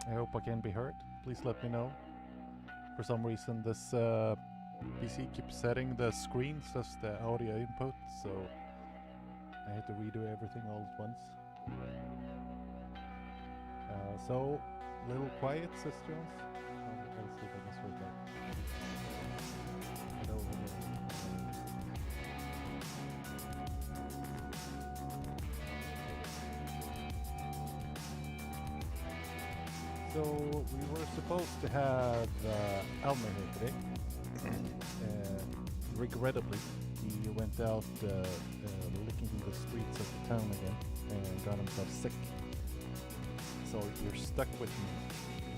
I hope I can be heard. Please let me know. For some reason, this PC keeps setting the screens as the audio input, so I had to redo everything all at once. So, little quiet, says Jones. I'll see if I can sort that. Hello, hello. So we were supposed to have Almer here today. Regrettably, he went out licking the streets of the town again and got himself sick. So you're stuck with me.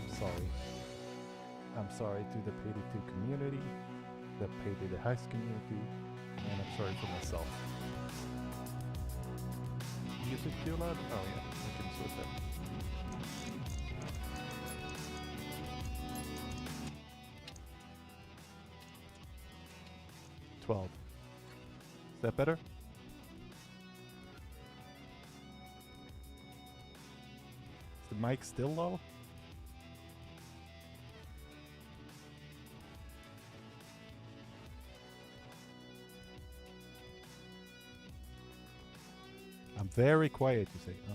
I'm sorry. I'm sorry to the Payday 2 community, the Payday the Heist community, and I'm sorry for myself. Music too loud? Oh yeah, I can sort that. 12. Is that better? Is the mic still low? I'm very quiet, you say. Oh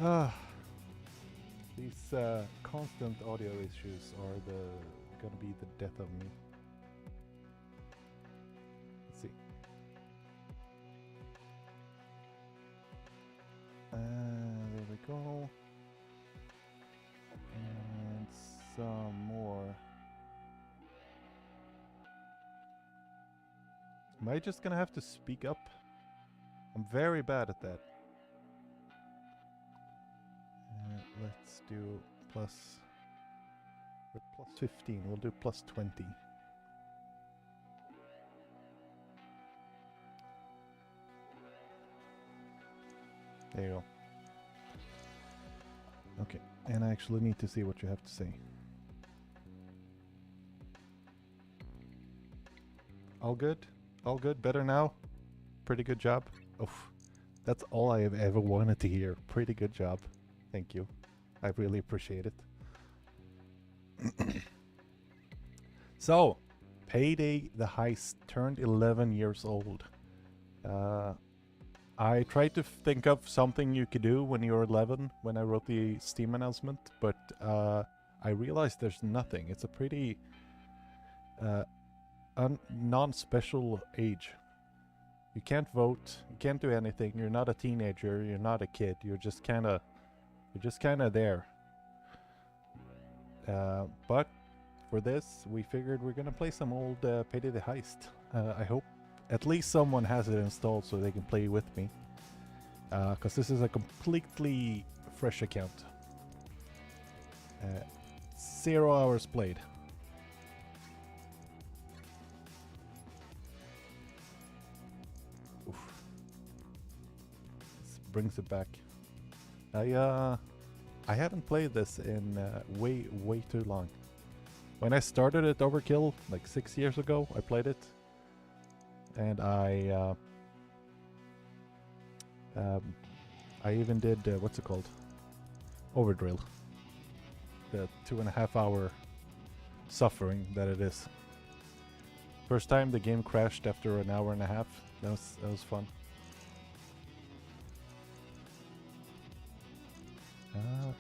man. These constant audio issues are gonna be the death of me. Let's see. There we go. And some more. Am I just gonna have to speak up? I'm very bad at that. Let's do plus 15. We'll do plus 20. There you go. Okay, and I actually need to see what you have to say. All good? All good? Better now? Pretty good job? Oof. That's all I have ever wanted to hear. Pretty good job. Thank you. I really appreciate it. So, Payday the Heist turned 11 years old. I tried to think of something you could do when you're 11 when I wrote the Steam announcement, but I realized there's nothing. It's a pretty non-special age. You can't vote, you can't do anything, you're not a teenager, you're not a kid, you're just kinda there. But for this, we figured we're gonna play some old Payday the Heist. I hope at least someone has it installed so they can play with me. Because this is a completely fresh account. 0 hours played. Oof. This brings it back. I haven't played this in way too long. When I started at Overkill like 6 years ago, I played it, and I even did what's it called? Overdrill. The 2.5 hour suffering that it is. First time the game crashed after an hour and a half. That was fun.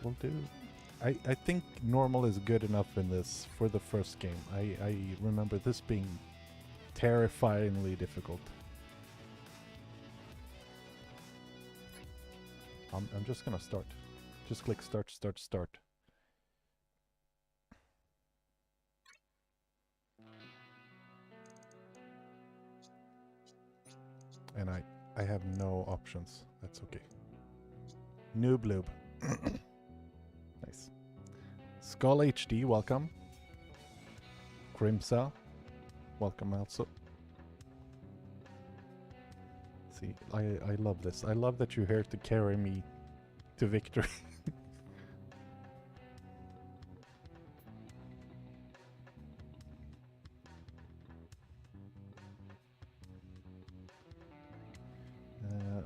We'll do. I think normal is good enough in this for the first game. I remember this being terrifyingly difficult. I'm just gonna start. Just click start. And I have no options. That's okay. Noob loob. Nice. Skull HD, welcome. Crimsa, welcome also. See, I love this. I love that you're here to carry me to victory.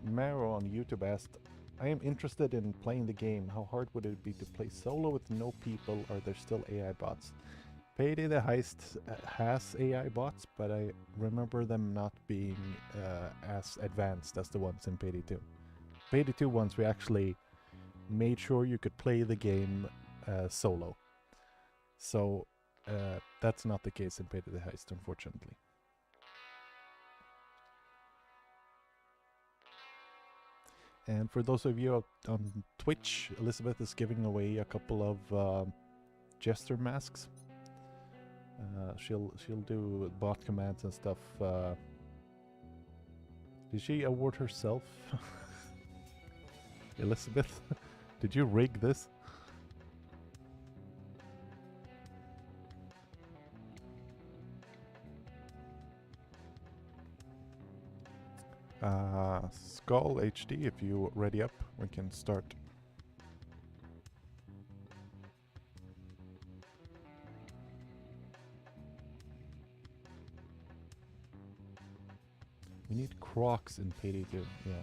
Maro on YouTube asked, I am interested in playing the game. How hard would it be to play solo with no people? Are there still AI bots? Payday the Heist has AI bots, but I remember them not being as advanced as the ones in Payday 2. Payday 2 ones we actually made sure you could play the game solo. So that's not the case in Payday the Heist, unfortunately. And for those of you on Twitch, Elizabeth is giving away a couple of jester masks. She'll do bot commands and stuff. Did she award herself? Elizabeth, did you rig this? Skull HD, if you ready up, we can start. We need Crocs in Payday 2, yeah.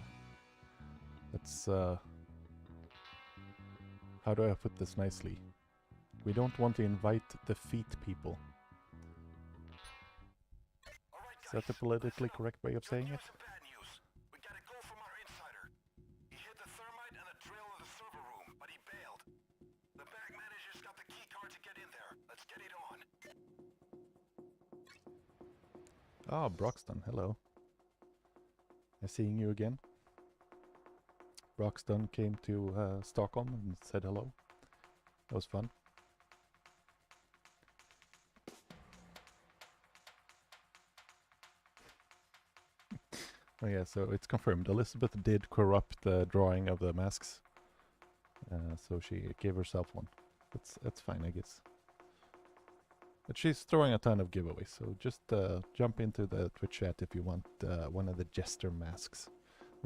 That's, how do I put this nicely? We don't want to invite the feet people. Is that the politically correct way of saying it? Ah, Broxton, hello. Nice seeing you again. Broxton came to Stockholm and said hello. That was fun. Oh yeah, so it's confirmed. Elizabeth did corrupt the drawing of the masks. So she gave herself one. That's fine, I guess. But she's throwing a ton of giveaways, so just jump into the Twitch chat if you want one of the Jester masks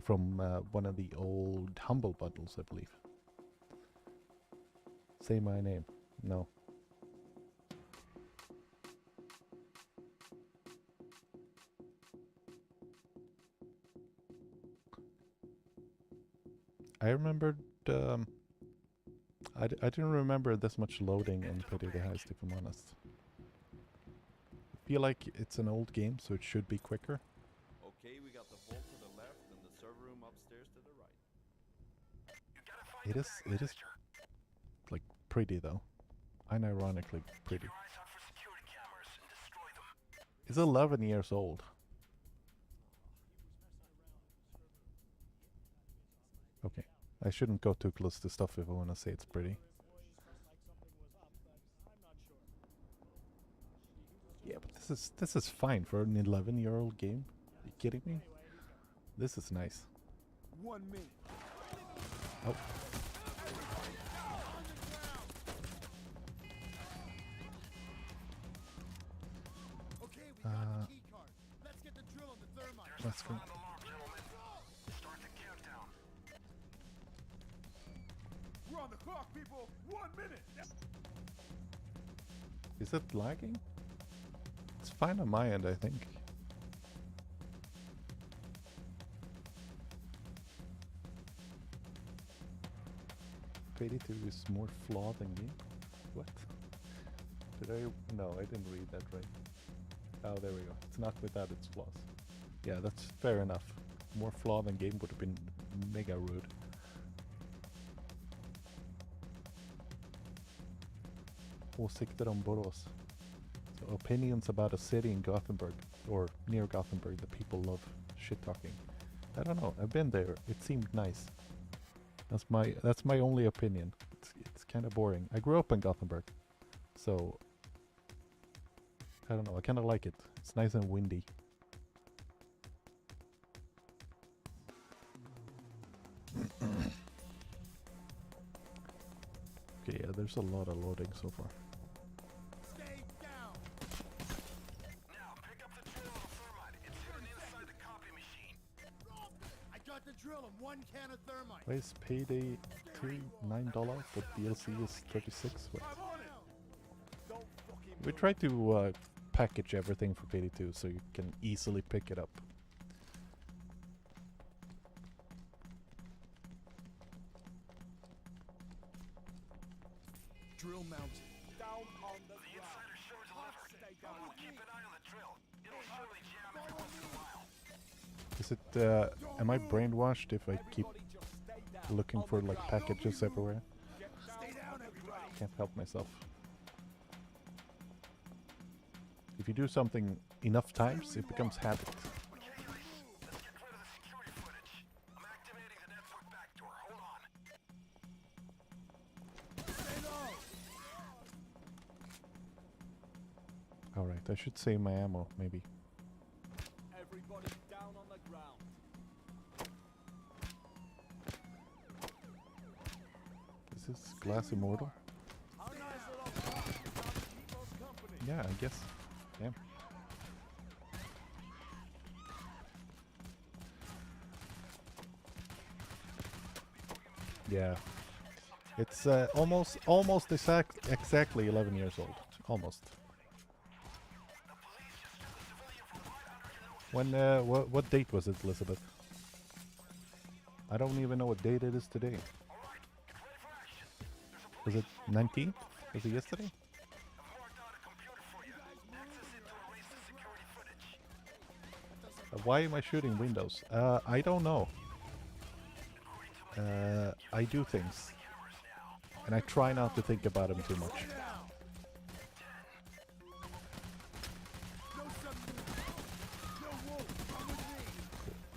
from one of the old Humble bundles, I believe. Say my name. No. I remembered... I didn't remember this much loading in Payday the Heist, if I'm honest. I feel like it's an old game, so it should be quicker. Okay, we got the vault to the left and the server room upstairs to the right. It is like pretty though. Unironically pretty. It's 11 years old. Okay. I shouldn't go too close to stuff if I want to say it's pretty. Yeah, but this is fine for an 11-year-old game. Are you kidding me? This is nice. 1 minute. Oh. Okay, we got the key card. Let's get the drill on the thermite. Let's go. Start the countdown. We're on the clock, people. 1 minute. Is it lagging? It's fine on my end, I think. Payday 2 is more flawed than game? What? Did I? No, I didn't read that right. Oh, there we go. It's not without its flaws. Yeah, that's fair enough. More flawed than game would have been mega rude. Åsikter om Borås. So opinions about a city in Gothenburg, or near Gothenburg, that people love shit talking. I don't know. I've been there. It seemed nice. That's my only opinion. It's kind of boring. I grew up in Gothenburg, so I don't know. I kind of like it. It's nice and windy. Okay, yeah, there's a lot of loading so far. Stay down. Now pick up the drill on the thermite. It's hidden inside the copy machine. I got the drill and 1 can of thermite. Why is Payday 2 $9, but DLC is 36? What? I'm on it. Don't fucking We try to package everything for Payday 2 so you can easily pick it up. Is it, am I brainwashed if I keep looking for like packages everywhere? Can't help myself. If you do something enough times, it becomes habit. Let's get rid of the security footage. I'm activating the network backdoor. Hold on. Alright, I should save my ammo, maybe. Everybody down on the ground. Is this glass immortal? How nice little fun. Keep us company. Yeah, I guess. Yeah. Yeah. It's almost exactly 11 years old. Almost. When what date was it, Elizabeth? I don't even know what date it is today. Was it 19th? Was it yesterday? Why am I shooting windows? I don't know. I do things. And I try not to think about them too much.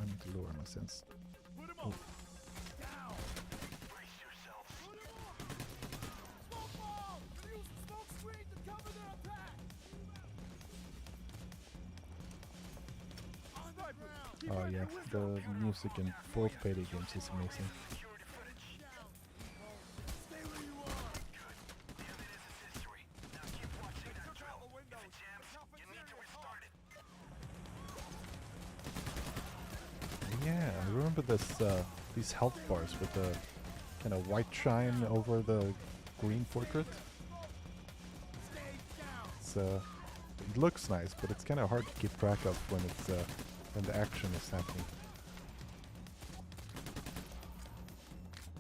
I need to lower my sense. Oh. Oh yeah, the music in both Payday games is amazing. Yeah, I remember this these health bars with the kind of white shine over the green portrait. It's it looks nice, but it's kind of hard to keep track of when it's when the action is happening.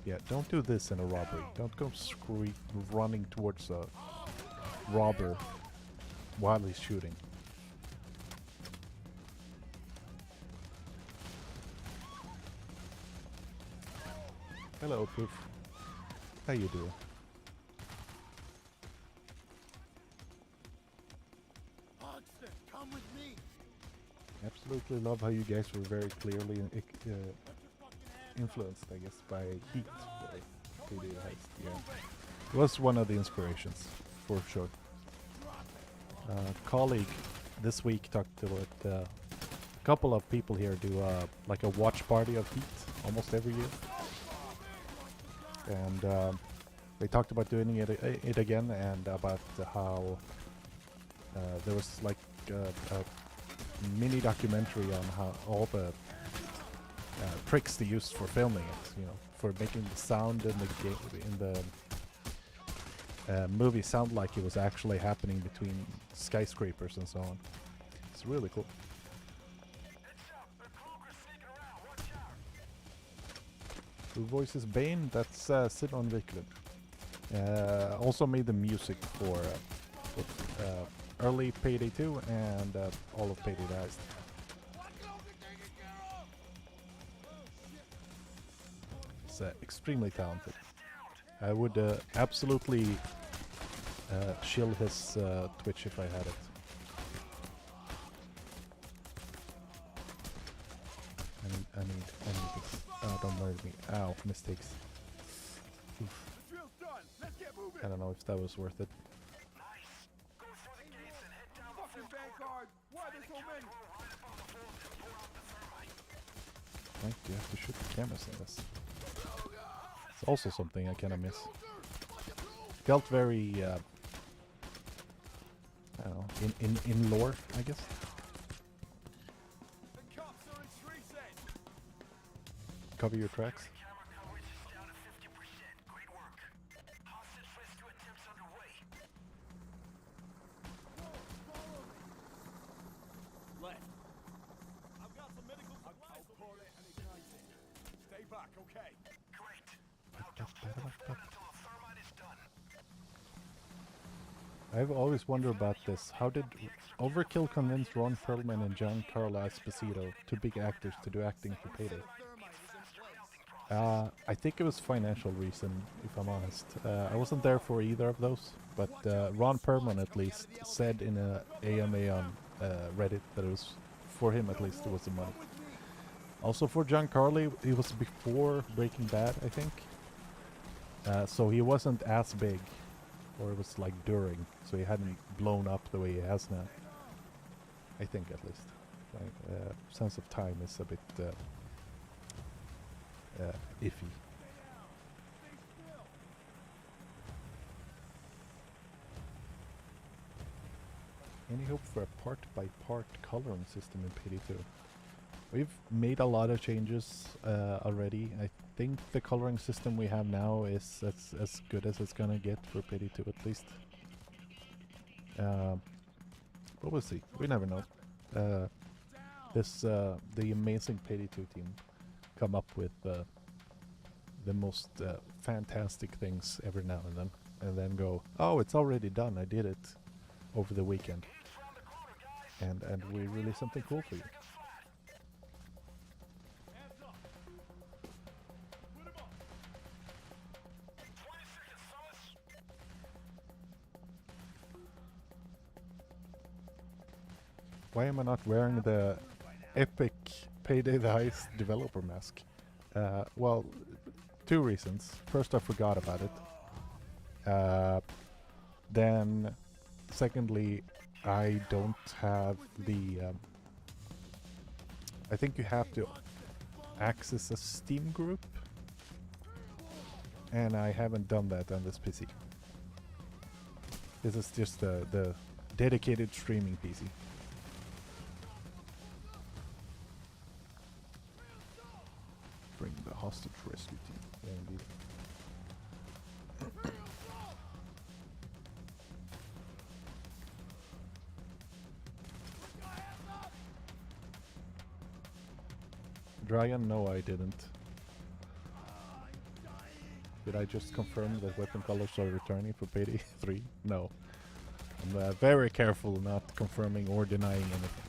Yeah, don't do this in a robbery. Don't go running towards a robber while he's shooting. Hello, Poof. How you doing? Hogston, come with me. Absolutely love how you guys were very clearly influenced, I guess, by Heat. Payday Heist. Yeah, it was one of the inspirations, for sure. Colleague this week talked to a couple of people here do like a watch party of Heat almost every year. And they talked about doing it again, and about how there was like a mini documentary on how all the tricks they used for filming it, you know, for making the sound in the game in the movie sound like it was actually happening between skyscrapers and so on. It's really cool. Who voices Bane? That's Simon Wiklund. Also made the music for early Payday 2 and all of Payday Heist. He's extremely talented. I would absolutely shill his Twitch if I had it. I need this. Oh, don't murder me. Ow, mistakes. Oof. I don't know if that was worth it. Why do you have to shoot the cameras in this? It's also something I kind of miss. Felt very, I don't know, in lore, I guess. Cover your tracks. Left. I've got some medical supplies. I'll call it any kind. Stay back, okay? Great. Now just hold the fort until the thermite is done. I've always wondered about this. How did Overkill convince Ron Perlman and Giancarlo Esposito, two big actors, to do acting for Payday? I think it was financial reason, if I'm honest. I wasn't there for either of those, but Ron Perlman at least said in a AMA on Reddit that it was, for him at least, it was the money. Also for Giancarlo, it was before Breaking Bad, I think. So he wasn't as big, or it was like during, so he hadn't blown up the way he has now. I think at least. Like, sense of time is a bit iffy. Any hope for a part-by-part coloring system in Payday 2? We've made a lot of changes already. I think the coloring system we have now is as good as it's gonna get for Payday 2 at least. But we'll see. We never know. The amazing Payday 2 team come up with the most fantastic things every now and then go, oh, it's already done. I did it over the weekend, and we release something cool for you. Why am I not wearing the epic Payday the Heist developer mask? Well, two reasons. First, I forgot about it. Then, secondly, I don't have the... I think you have to access a Steam group, and I haven't done that on this PC. This is just the dedicated streaming PC. Bring the hostage rescue team. Yeah, indeed. Dryan, no, I didn't. Did I just confirm that weapon colors are returning for Payday 3? No. I'm very careful not confirming or denying anything.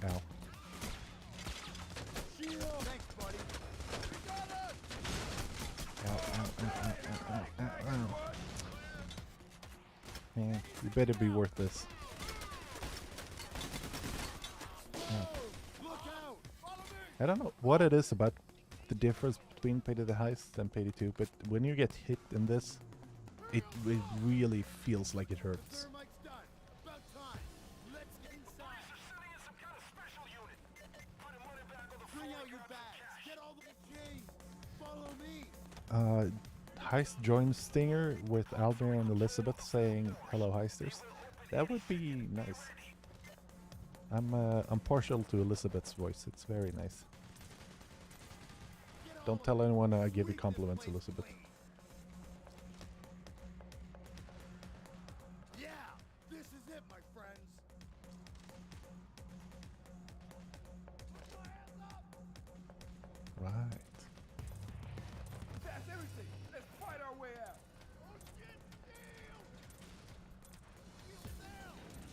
Ow. Ow. Man, you better be worth this. I don't know what it is about the difference between Payday the Heist and Payday 2, but when you get hit in this, it really feels like it hurts. Heist joins Stinger with Almir and Elizabeth saying hello heisters. That would be nice. I'm partial to Elizabeth's voice. It's very nice. Don't tell anyone I give you compliments, Elizabeth. Yeah, this is it, my friends. Right. That's everything. Let's fight our way out.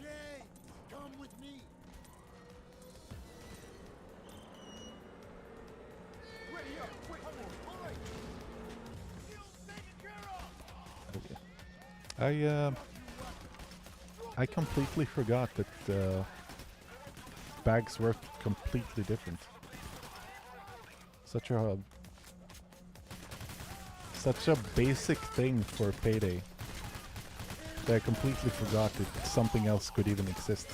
Jay, come with me. Ready up. Wait, hold on. All right. Taken care of. I completely forgot that bags work completely different. Such a basic thing for Payday that I completely forgot that something else could even exist.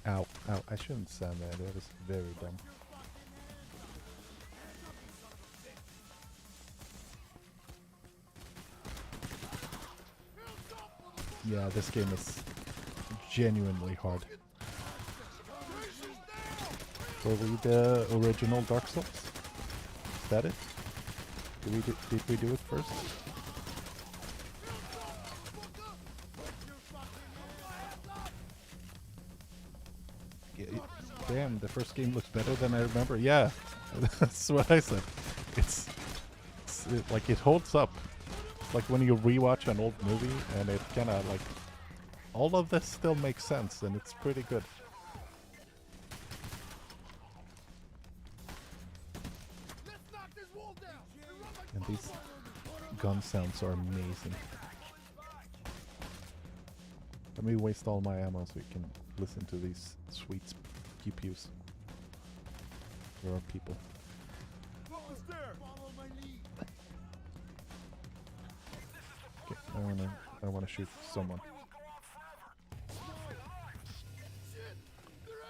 Ow, ow, I shouldn't stand there, that was very dumb. Yeah, this game is genuinely hard. Were we the original Dark Souls? Is that it? Did we do it first? Yeah, damn, the first game looks better than I remember. Yeah, that's what I said. It's like it holds up. Like when you rewatch an old movie, and it kind of like all of this still makes sense, and it's pretty good. And these gun sounds are amazing. Let me waste all my ammo so we can listen to these sweet pew pews. There are people. Okay, I wanna shoot someone.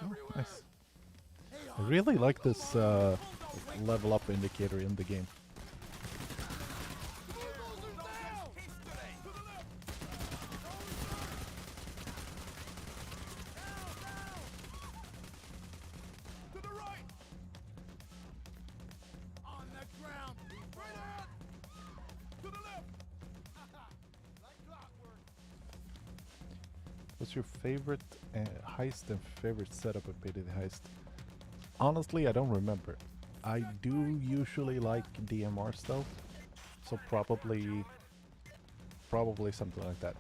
Oh, nice. I really like this level up indicator in the game. What's your favorite heist and favorite setup of Payday the Heist? Honestly, I don't remember. I do usually like DMR stuff, so probably something like that.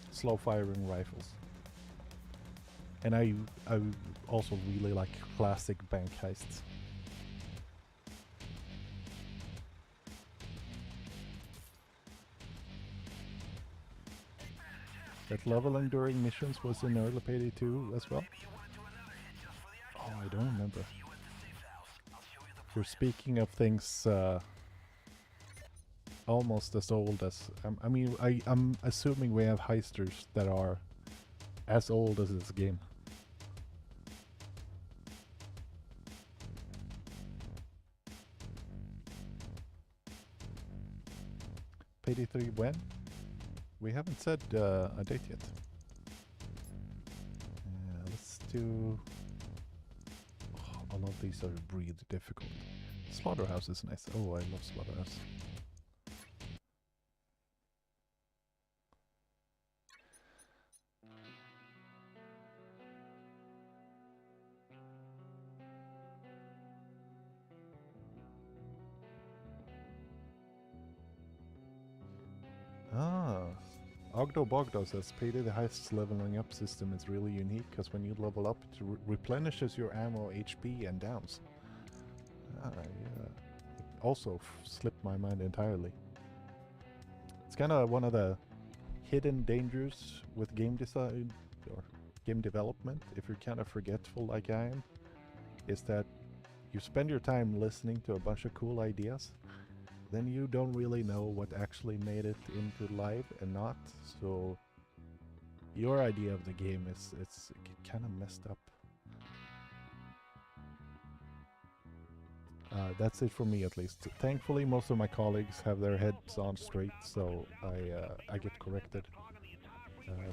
Slow firing rifles. And I also really like classic bank heists. That leveling during missions was in early Payday 2 as well? Oh, I don't remember. You're speaking of things almost as old as... I mean, I'm assuming we have heisters that are as old as this game. Payday 3 when? We haven't said a date yet. Let's do... Oh, all of these are really difficult. Slaughterhouse is nice. Oh, I love Slaughterhouse. Ah, Ogdo Bogdo says Payday the Heist's leveling up system is really unique because when you level up, it replenishes your ammo, HP, and downs. Ah, yeah. It also slipped my mind entirely. It's kind of one of the hidden dangers with game design or game development, if you're kind of forgetful like I am, is that you spend your time listening to a bunch of cool ideas, then you don't really know what actually made it into life and not, so your idea of the game is it's kind of messed up. That's it for me at least. Thankfully most of my colleagues have their heads on straight, so I get corrected.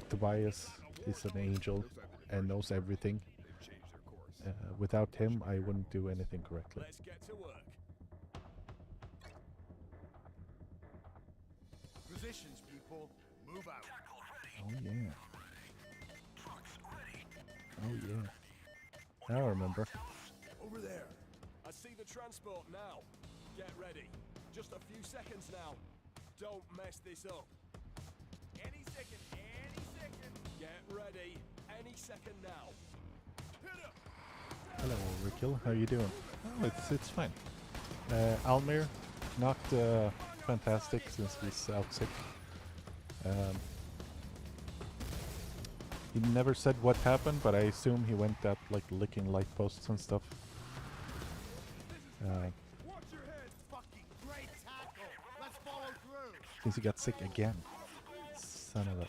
Tobias is an angel and knows everything. Without him I wouldn't do anything correctly. Let's get to work. Positions, people. Move out. Oh yeah. Oh yeah. Now I remember. Over there. I see the transport now. Get ready. Just a few seconds now. Don't mess this up. Any second, any second. Get ready. Any second now. Hit up. Hello, Overkill. How you doing? Oh, it's fine. Almir, not fantastic since he's out sick. He never said what happened, but I assume he went out like licking light posts and stuff. Watch your head. Fucking great tackle. Let's follow through. Since he got sick again. Son of a...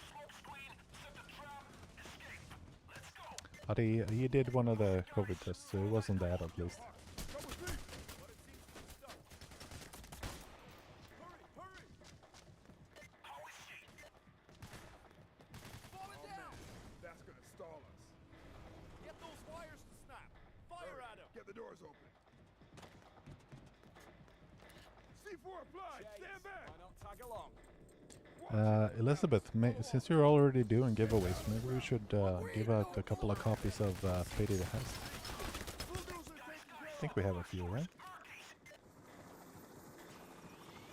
But he did one of the COVID tests, so it wasn't that at least. That's gonna stall us. Get those wires to snap. Fire at him. Get the doors open. C4 applied. Stand back. Why not tag along? Elizabeth, since you're already doing giveaways, maybe we should give out a couple of copies of Payday the Heist. I think we have a few, right?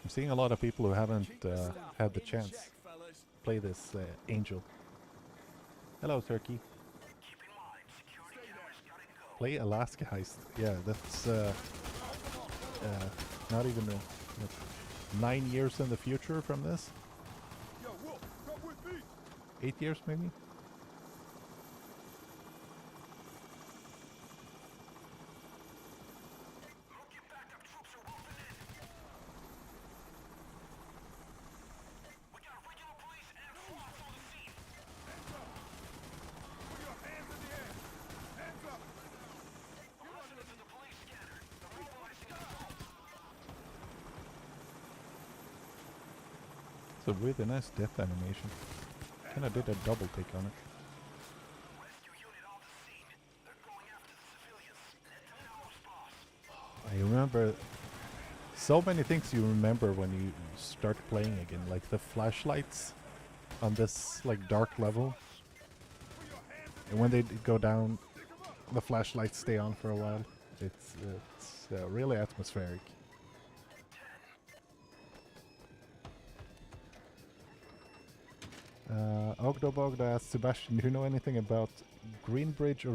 I'm seeing a lot of people who haven't Keep the staff had the in chance check, fellas. play this Angel. Hello, Turkey. Keep in mind, security cameras gotta go. Play Alaska Heist. Yeah, that's not even 9 years in the future from this. Yo, Wolf, come with me. 8 years maybe. Look, your backup troops are moving in. We got regular police and SWAT on the scene. Hands up. Put your hands in the air. Hands up. I'm listening to the police scanner. They're mobilizing an assault. It's a really nice death animation. Kinda did a double take on it. Rescue unit on the scene. They're going after the civilians. Let them know who's boss. I remember so many things you remember when you start playing again, like the flashlights on this like dark level. And when they go down, the flashlights stay on for a while. It's really atmospheric. Ogdobogda asks Sebastian, do you know anything about Greenbridge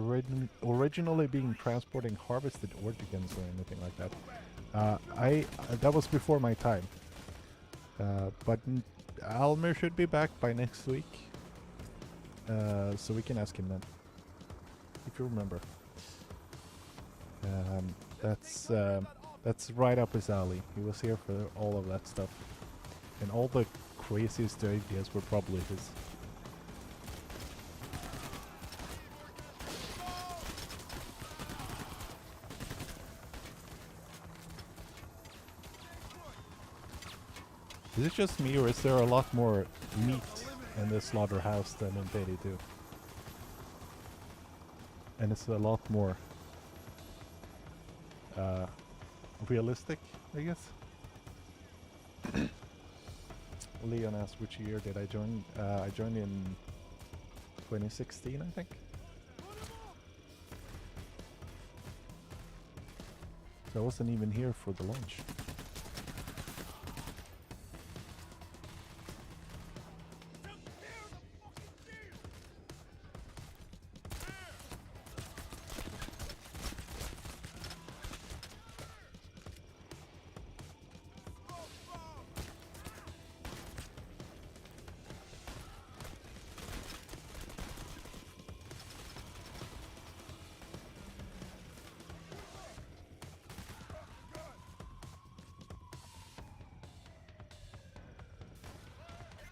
originally being transporting harvested organs or anything like that? That was before my time. But Almer should be back by next week, so we can ask him then, if you remember. That's right up his alley. He was here for all of that stuff, and all the craziest ideas were probably his. Is it just me, or is there a lot more meat in this slaughterhouse than in Payday 2? And it's a lot more realistic, I guess. Leon asked which year did I join. I joined in 2016, I think. So I wasn't even here for the launch.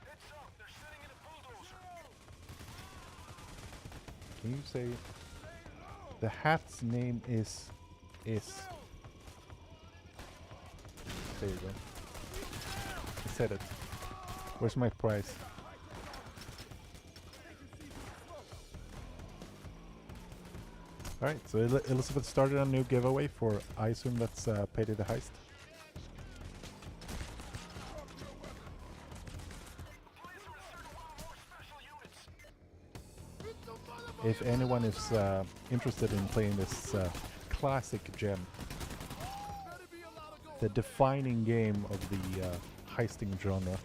Heads up, they're sitting in a bulldozer. Can you say the hat's name is? There you go. I said it. Where's my prize? Alright, so Elizabeth started a new giveaway for, I assume that's Payday the Heist. If anyone is interested in playing this classic gem, the defining game of the heisting genre.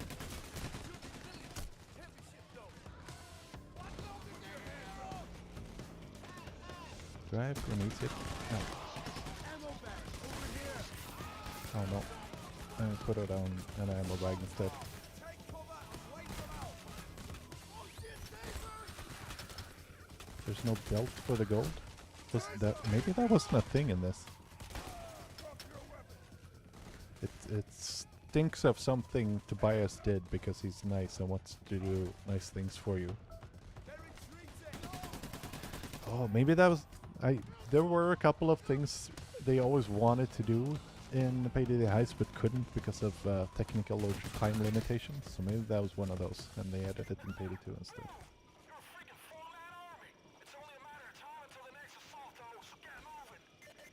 Do I have grenades yet? No. Oh no. I put it on an ammo bag instead. There's no belt for the gold? Maybe that wasn't a thing in this. It stinks of something Tobias did because he's nice and wants to do nice things for you. Oh, maybe that was... There were a couple of things they always wanted to do in Payday the Heist but couldn't because of technical or time limitations. So maybe that was one of those and they added it in Payday 2 instead. You're a freaking full-man army. It's only a matter of time until the next assault, though, so get moving.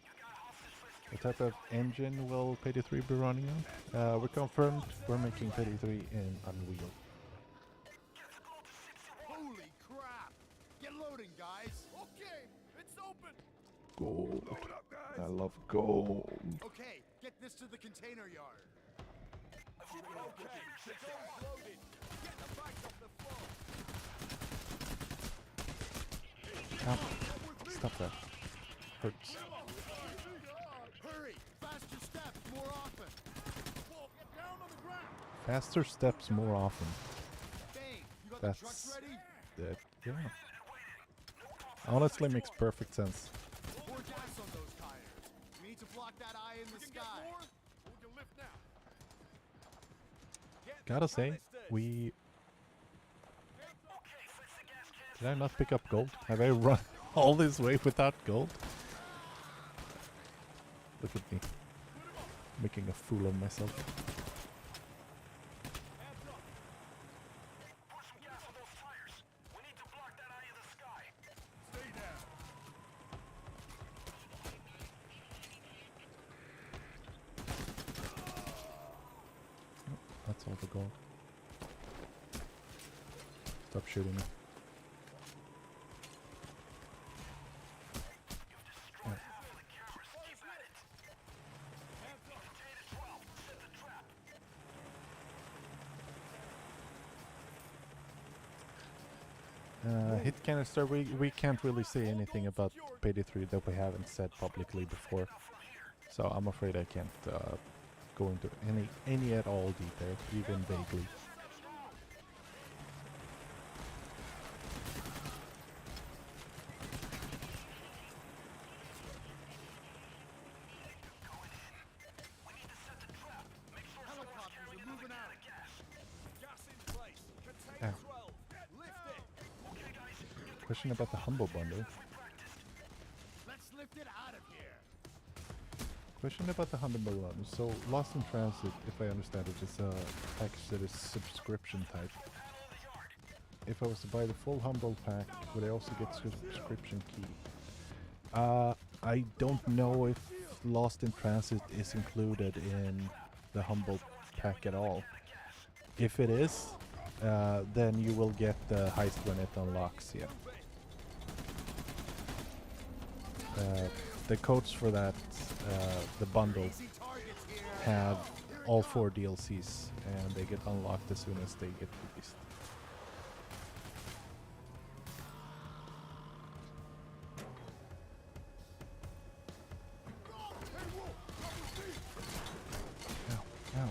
You got hostage rescue. What type of engine will Payday 3 be running on? We're confirmed we're making Payday 3 in Unreal. Holy crap! Get loading, guys. Okay, it's open. Gold. Load up, guys. I love gold. Okay, get this to the container yard. Okay, the gun's loaded. Get the bags off the floor. Ow. Stop that. Hurts. Hurry! Faster steps more often. Whoa, get down on the ground. Faster steps more often. Bang! You got the trucks That's ready? yeah. Honestly, makes perfect sense. Pour gas on those tires. We need to block that eye in the sky. We can lift now. Gotta say, we. Did I not pick up gold? Have I run all this way without gold? Look at me, making a fool of myself. Pour some gas on those tires. We need to block that eye in the sky. Stay down. That's all the gold. Stop shooting me. Yeah. Hit canister, we can't really say anything about Payday 3 that we haven't said publicly before. So I'm afraid I can't go into any at all detail, even vaguely. Helicopters are moving out. Gas in place. Contain Ow. 12. Lift it. Question about the Humble Bundle. Let's lift it out of here. Question about the Humble Bundle. So Lost in Transit, if I understand it, is a package that is subscription type. If I was to buy the full Humble pack, would I also get subscription key? I don't know if Lost in Transit is included in the Humble pack at all. If it is, then you will get the heist when it unlocks, yeah. The codes for that, the bundle, have all 4 DLCs, and they get unlocked as soon as they get released. Ow, ow.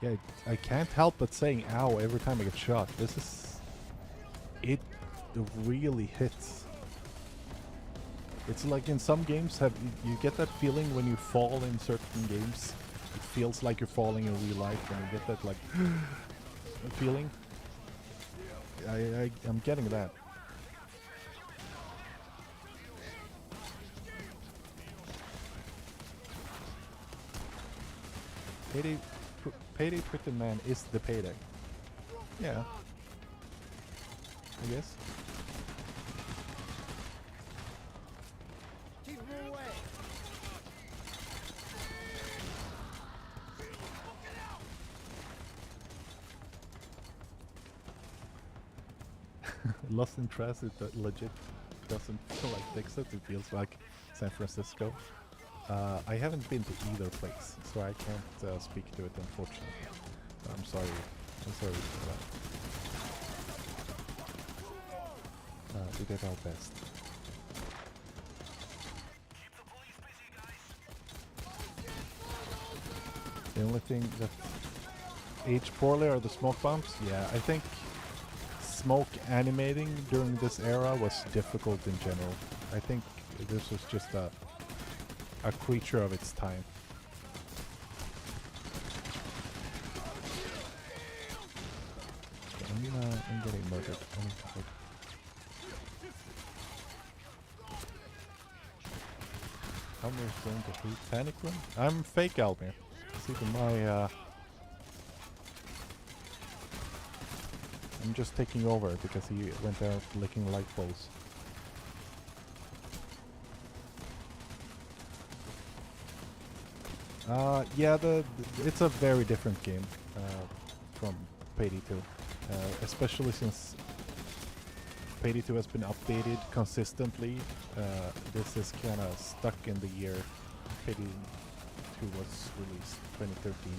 Yeah, I can't help but saying ow every time I get shot. This is... It really hits. It's like in some games, you get that feeling when you fall in certain games. It feels like you're falling in real life, and you get that like feeling. I'm getting that. Payday Pretty Man is the payday. Yeah. I guess. Keep them away. Lost in Transit that legit doesn't feel like Texas, it feels like San Francisco. I haven't been to either place, so I can't speak to it, unfortunately. I'm sorry. I'm sorry for that. We did our best. The only thing that aged poorly are the smoke bombs. Yeah, I think smoke animating during this era was difficult in general. I think this was just a creature of its time. I'm getting murdered. Oh my god. Almir's going to hate Panic Room? I'm fake Almir. It's even my I'm just taking over because he went out licking light bulbs. Yeah, it's a very different game from Payday 2, especially since Payday 2 has been updated consistently. This is kind of stuck in the year Payday 2 was released 2013.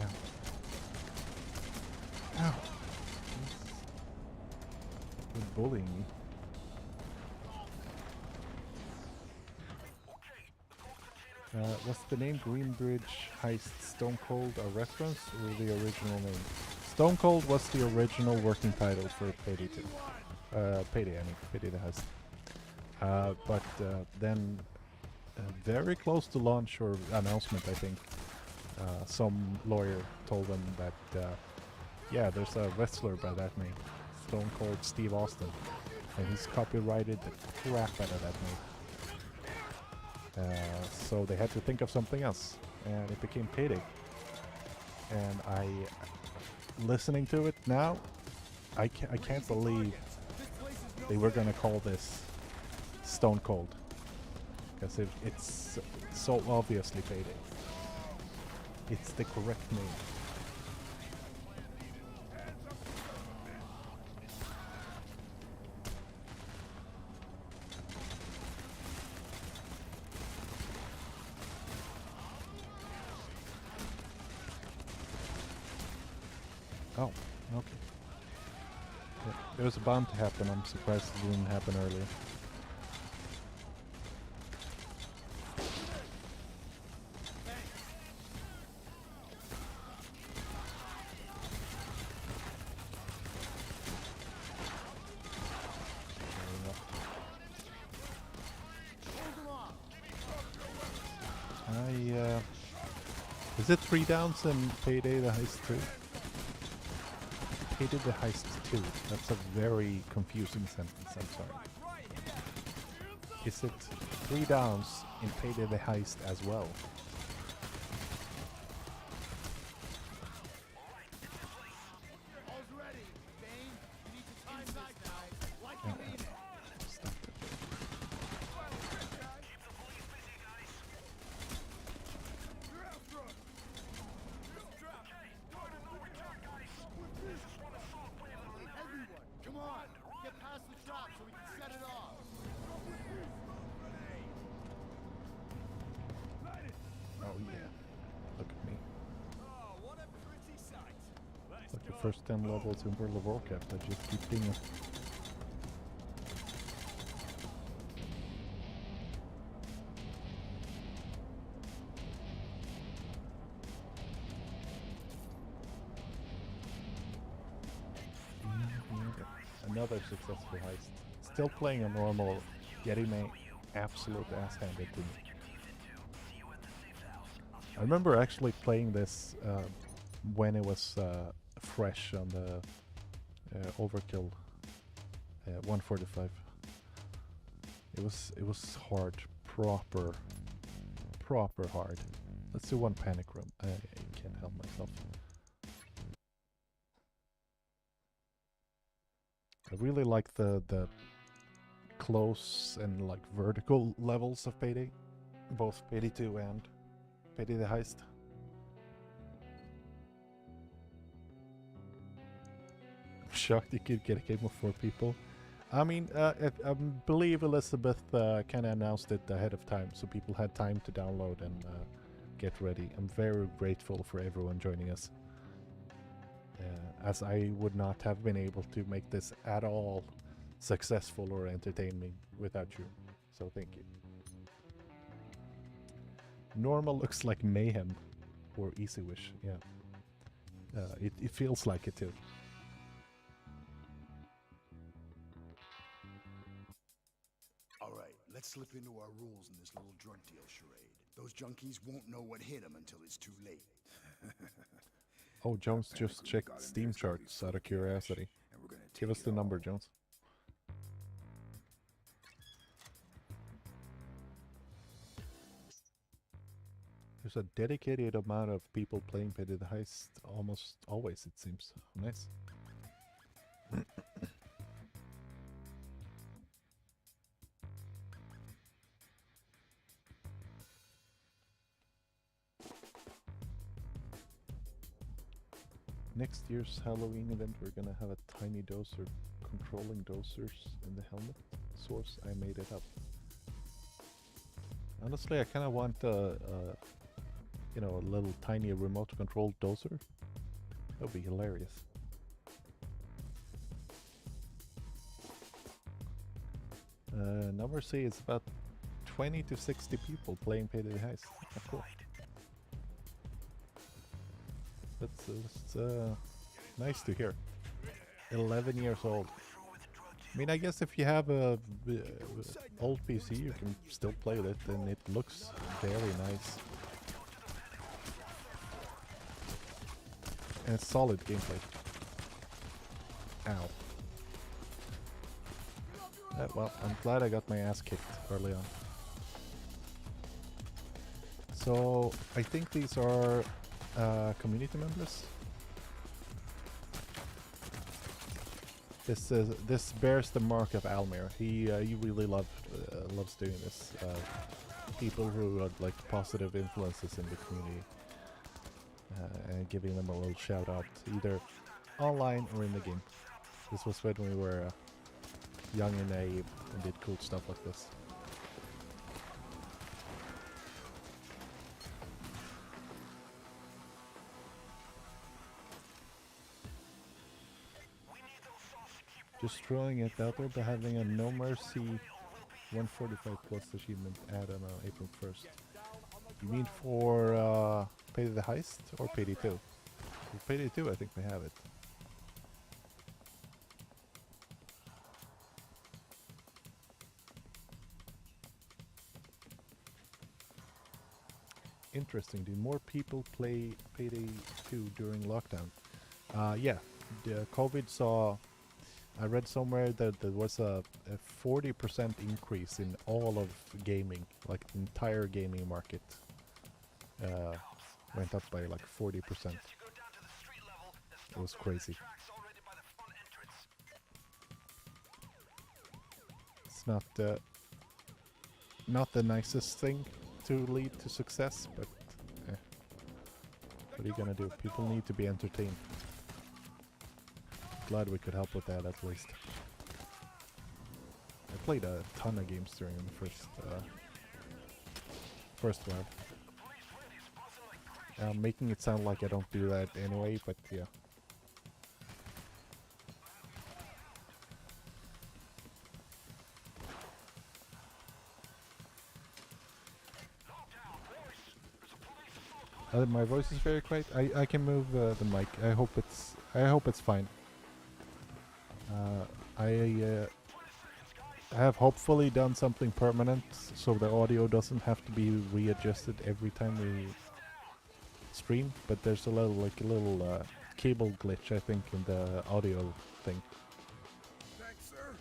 Ow. Ow. He's bullying me. Was the name Greenbridge Heist Stone Cold a reference or the original name? Stone Cold was the original working title for Payday 2. Payday, I mean, Payday the Heist. But then, very close to launch or announcement, I think, some lawyer told them that, yeah, there's a wrestler by that name, Stone Cold Steve Austin, and he's copyrighted the crap out of that name. So they had to think of something else, and it became Payday. And listening to it now, I can't believe they were gonna call this Stone Cold, because it's so obviously Payday. It's the correct name. Oh, okay. Yeah, it was bound to happen. I'm surprised it didn't happen earlier. Is it 3 downs in Payday the Heist 2? Payday the Heist 2. That's a very confusing sentence, I'm sorry. Is it 3 downs in Payday the Heist as well? First 10 levels in World of Warcraft, I just keep dinging. Another successful heist. Still playing a normal, getting my absolute ass handed to me. I remember actually playing this when it was fresh on the Overkill 145. It was hard, proper hard. Let's do one panic room. I can't help myself. I really like the close and like vertical levels of Payday, both Payday 2 and Payday the Heist. Shocked you could get a game of 4 people. I mean, I believe Elizabeth kind of announced it ahead of time, so people had time to download and get ready. I'm very grateful for everyone joining us, as I would not have been able to make this at all successful or entertaining without you. So thank you. Normal looks like mayhem or easy wish. Yeah, it feels like it too. Let's slip into our rules in this little drug deal charade. Those junkies won't know what hit them until it's too late. Oh, Jones just checked Steam charts out of curiosity. Give us the number, Jones. There's a dedicated amount of people playing Payday the Heist almost always, it seems. Nice. next year's Halloween event, we're gonna have a tiny doser controlling dosers in the helmet. Source, I made it up. Honestly, I kind of want you know, a little tiny remote controlled doser. That would be hilarious. Number C is about 20 to 60 people playing Payday the Heist. Oh, cool. That's nice to hear. 11 years old. I mean, I guess if you have a old PC, you can still play with it, and it looks very nice. And it's solid gameplay. Ow. Well, I'm glad I got my ass kicked early on. So, I think these are community members. This bears the mark of Almir. He really loves doing this. People who are like positive influences in the community, and giving them a little shout out, either online or in the game. This was when we were young and naive and did cool stuff like this. Just throwing it out there, but having a No Mercy 145 plus achievement add on April 1st. You mean for Payday the Heist or Payday 2? For Payday 2, I think we have it. Interesting. Do more people play Payday 2 during lockdown? Yeah. The COVID saw... I read somewhere that there was a 40% increase in all of gaming, like the entire gaming market went up by like 40%. It was crazy. It's not the nicest thing to lead to success, but what are you gonna do? People need to be entertained. Glad we could help with that at least. I played a ton of games during the first wave. Making it sound like I don't do that anyway, but yeah. My voice is very quiet. I can move the mic. I hope it's fine. I have hopefully done something permanent so the audio doesn't have to be readjusted every time we stream, but there's a little cable glitch, I think, in the audio thing. Thanks, sir.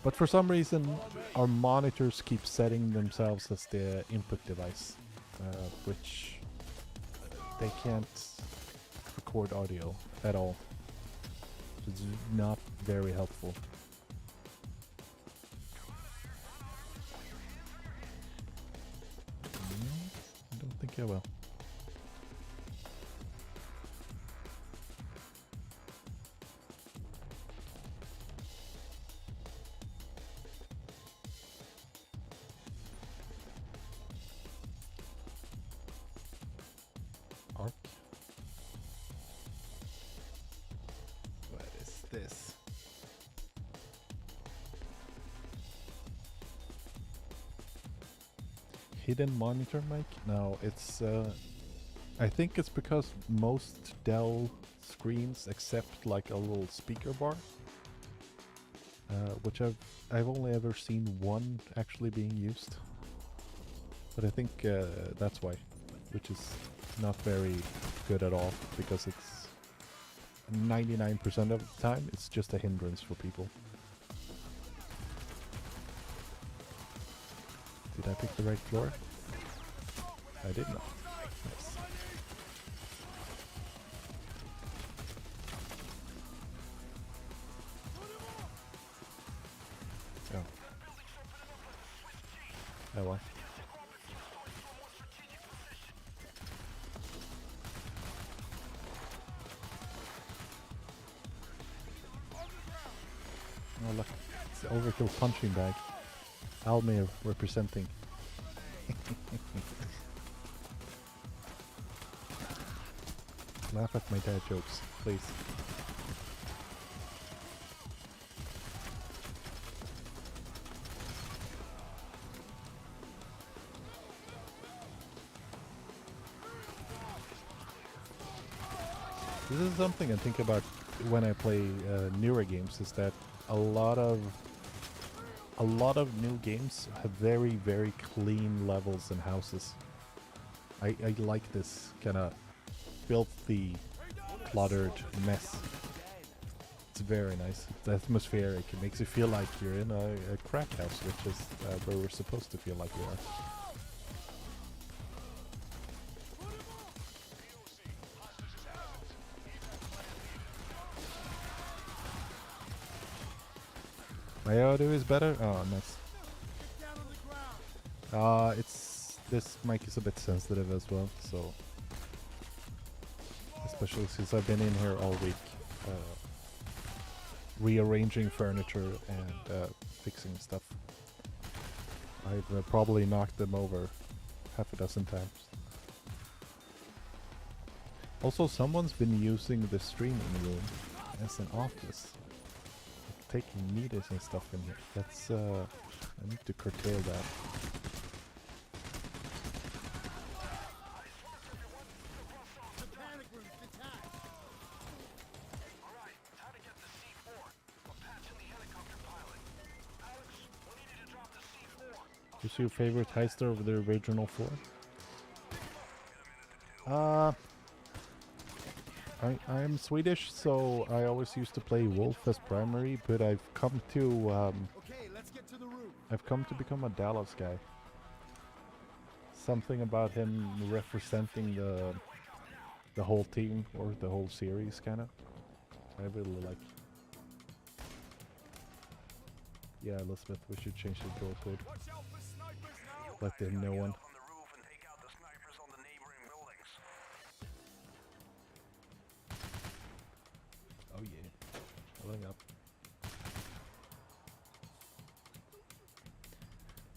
But for some reason our monitors keep setting themselves as the input device, which they can't record audio at all. It's not very helpful. I don't think I will. Arc. What is this? Hidden monitor mic? No, it's I think it's because most Dell screens accept like a little speaker bar, which I've only ever seen one actually being used. But I think that's why, which is not very good at all, because it's 99% of the time it's just a hindrance for people. Did I pick the right floor? I did not. Nice. Oh. Oh well. Oh look, it's the Overkill punching bag. Almir representing. Laugh at my dad jokes, please. This is something I think about when I play newer games, is that a lot of new games have very, very clean levels and houses. I like this kind of filthy, cluttered mess. It's very nice. It's atmospheric. It makes you feel like you're in a crack house, which is where we're supposed to feel like we are. My audio is better? Oh, nice. This mic is a bit sensitive as well, so especially since I've been in here all week, rearranging furniture and fixing stuff. I've probably knocked them over half a dozen times. Also, someone's been using the streaming room as an office, taking meters and stuff in here. That's I need to curtail that. Who's your favorite heister of the original four? I am Swedish, so I always used to play Wolf as primary, but I've come to Okay, let's get to the room. I've come to become a Dallas guy. Something about him representing the whole team or the whole series, kind of. I really like. Yeah, Elizabeth, we should change the door code. Watch out for snipers now. Let them know one. On the roof and take out the snipers on the neighboring buildings. Oh yeah, filling up.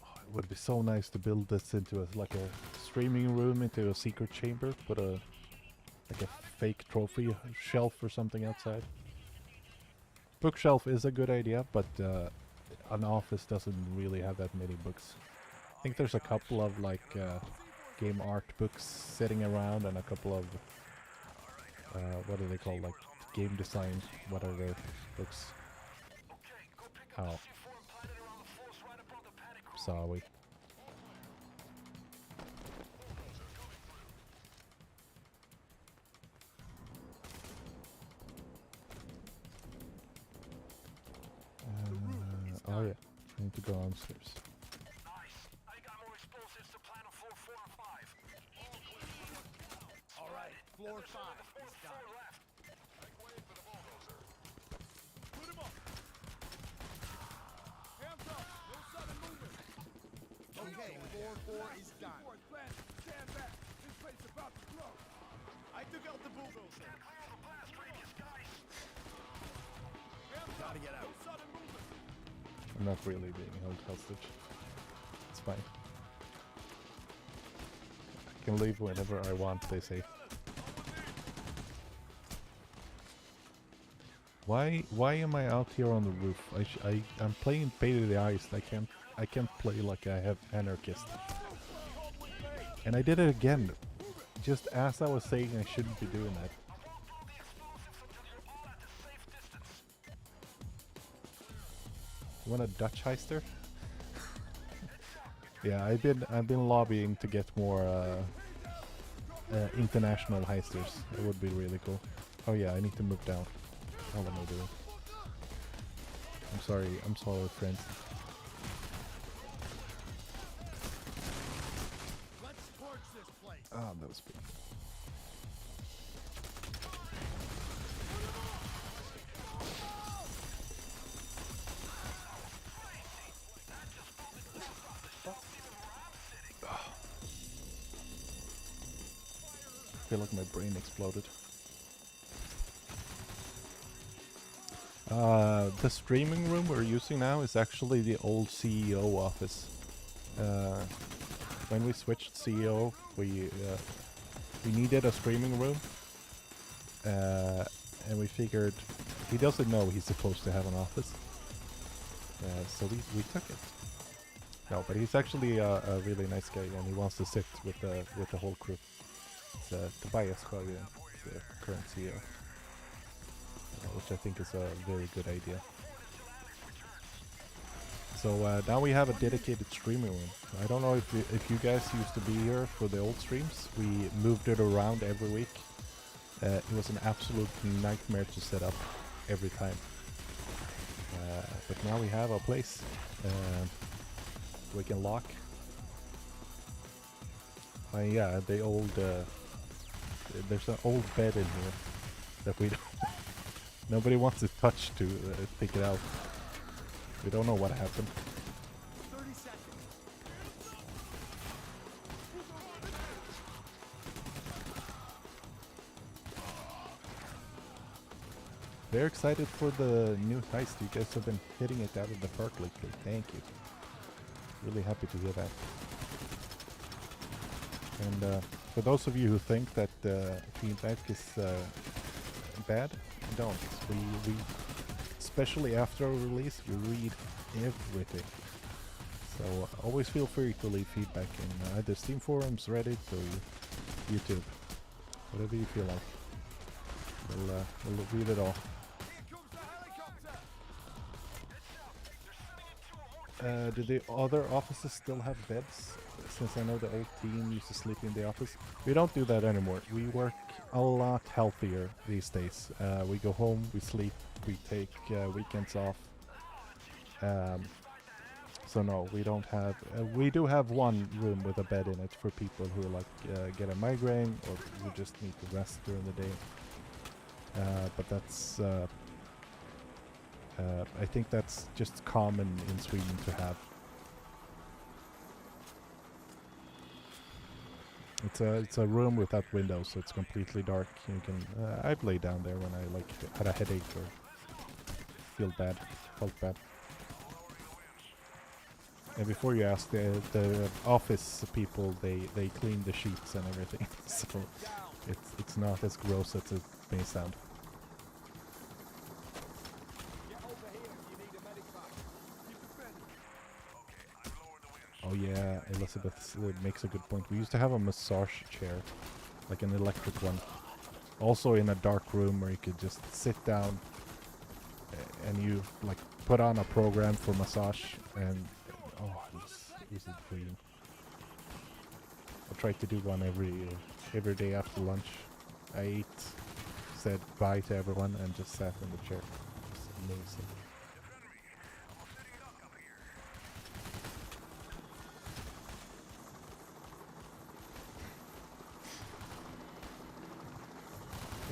Oh, it would be so nice to build this into like a streaming room, into a secret chamber, put a fake trophy shelf or something outside. Bookshelf is a good idea, but an office doesn't really have that many books. I think there's a couple of like game art books sitting around, and a couple of what do they call, like game design, whatever books. Oh, sorry. Oh yeah, I need to go downstairs. Nice. I got more explosives to plan on floor 4 and 5. All right, floor 5 Four, is done. four left. Make way for the bulldozer. Put him up. Hands up. No sudden movement. Okay, floor 4 is done. Stand back. This place is about to blow. I took out the bulldozer. Clear the blast radius, guys. Hands Gotta up. get out. No sudden movement. I'm not really being held hostage. It's fine. I can leave whenever I want, they say. Why am I out here on the roof? I'm playing Bait of the Ice. I can't play like I have anarchist. And I did it again. Just as I was saying I shouldn't be doing that. You want a Dutch heister? Yeah, I've been lobbying to get more international heisters. It would be really cool. Oh yeah, I need to move down. How am I doing? I'm sorry, friends. Let's torch this place. Ah, that was big. I feel like my brain exploded. The streaming room we're using now is actually the old CEO office. When we switched CEO, we needed a streaming room, and we figured he doesn't know he's supposed to have an office, so we took it. No, but he's actually a really nice guy, and he wants to sit with the whole crew. It's Tobias Sjögren, the current CEO, which I think is a very good idea. So now we have a dedicated streaming room. I don't know if you guys used to be here for the old streams. We moved it around every week. It was an absolute nightmare to set up every time. But now we have a place we can lock. Yeah, the old there's an old bed in here that we don't nobody wants to touch to take it out. We don't know what happened. 30 seconds. Very excited for the new heist. You guys have been hitting it out of the park lately. Thank you. Really happy to hear that. And for those of you who think that feedback is bad, don't. We especially after a release, you read everything. So always feel free to leave feedback in either Steam forums, Reddit, or YouTube. Whatever you feel like. We'll read it all. Here comes the helicopter. Do the other offices still have beds? Since I know the old team used to sleep in the office. We don't do that anymore. We work a lot healthier these days. We go home, we sleep, we take weekends off. So no, we don't have... we do have one room with a bed in it for people who like get a migraine or who just need to rest during the day. But that's... I think that's just common in Sweden to have. It's a room without windows, so it's completely dark. You can I've laid down there when I like had a headache or felt bad. And before you ask, the office people they clean the sheets and everything, so it's not as gross as it may sound. Get over here if you need a medic pack. Keep defending. Oh yeah, Elizabeth makes a good point. We used to have a massage chair, like an electric one. Also in a dark room where you could just sit down and you like put on a program for massage and it was a dream. I tried to do one every day after lunch. I ate, said bye to everyone and just sat in the chair. It was amazing.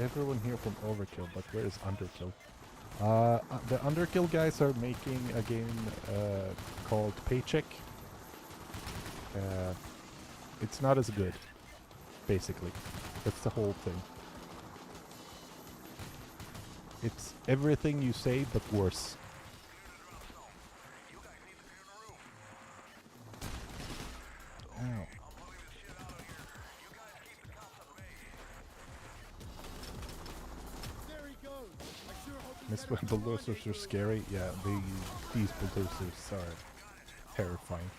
Everyone here from Overkill, but where is Underkill? The Underkill guys are making a game called Paycheck. It's not as good, basically. That's the whole thing. It's everything you say, but worse. Ow. There he goes. I sure hope he Miss when bulldozers are scary. Yeah, these bulldozers are terrifying.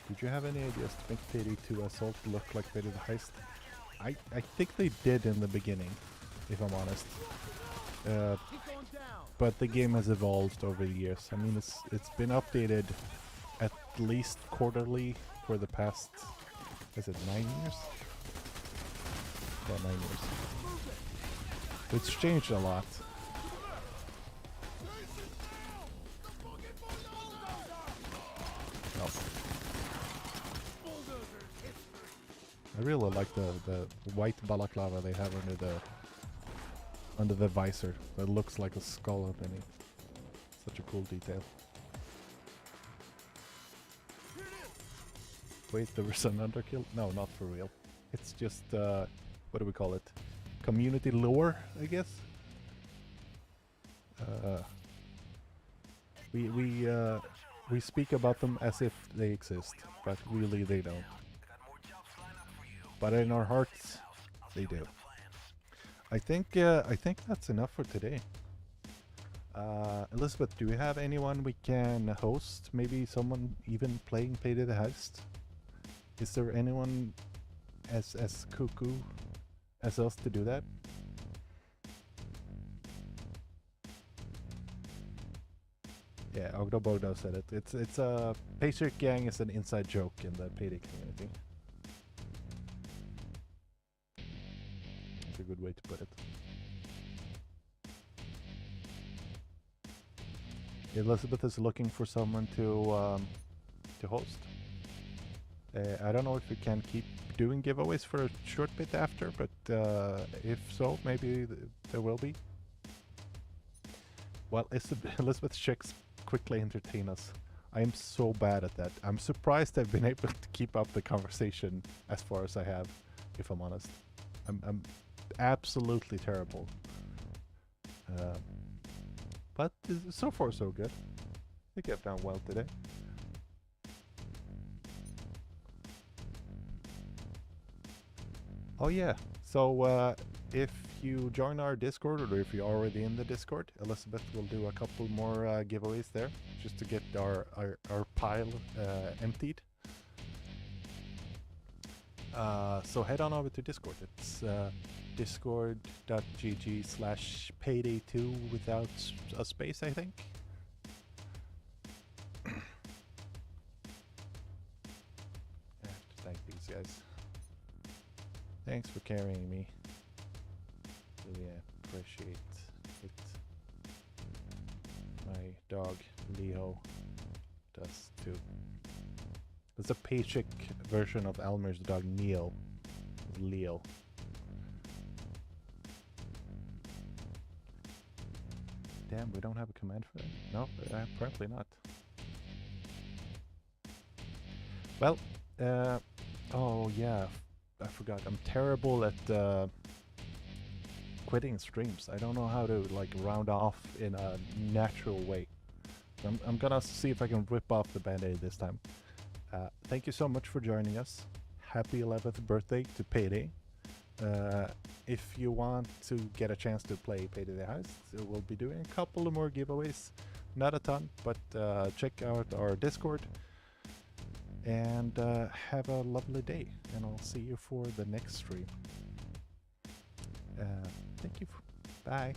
Did you have any ideas to make Payday 2 Assault look like they did the heist? I think they did in the beginning, if I'm honest. Keep going down. But the game has evolved over the years. I mean, it's been updated at least quarterly for the past, is it 9 years? Yeah, 9 years. It's changed a lot. No. I really like the white balaclava they have under the visor. That looks like a skull underneath. Such a cool detail. Wait, there was an underkill? No, not for real. It's just what do we call it? Community lore, I guess. We speak about them as if they exist, but really they don't. But in our hearts, they do. I think that's enough for today. Elizabeth, do we have anyone we can host? Maybe someone even playing Payday the Heist? Is there anyone as cuckoo as us to do that? Yeah, Ogdo Bogdo said it. It's a Patriot Gang is an inside joke in the Payday community. That's a good way to put it. Elizabeth is looking for someone to host. I don't know if we can keep doing giveaways for a short bit after, but if so, maybe there will be. Well, Elizabeth checks quickly entertain us. I am so bad at that. I'm surprised I've been able to keep up the conversation as far as I have, if I'm honest. I'm absolutely terrible. But so far so good. I think I've done well today. Oh yeah, so if you join our Discord, or if you're already in the Discord, Elizabeth will do a couple more giveaways there, just to get our pile emptied. So head on over to Discord. It's discord.gg/payday2 without a space, I think. I have to thank these guys. Thanks for carrying me. Really appreciate it. My dog Leo does too. It's a Paycheck version of Elmer's dog Neil. Leo. Damn, we don't have a command for that? No, apparently not. Well, oh yeah, I forgot. I'm terrible at quitting streams. I don't know how to like round off in a natural way. I'm gonna see if I can rip off the band-aid this time. Thank you so much for joining us. Happy 11th birthday to Payday. If you want to get a chance to play Payday the Heist, we'll be doing a couple of more giveaways. Not a ton, but check out our Discord. And have a lovely day. And I'll see you for the next stream. Thank you. Bye.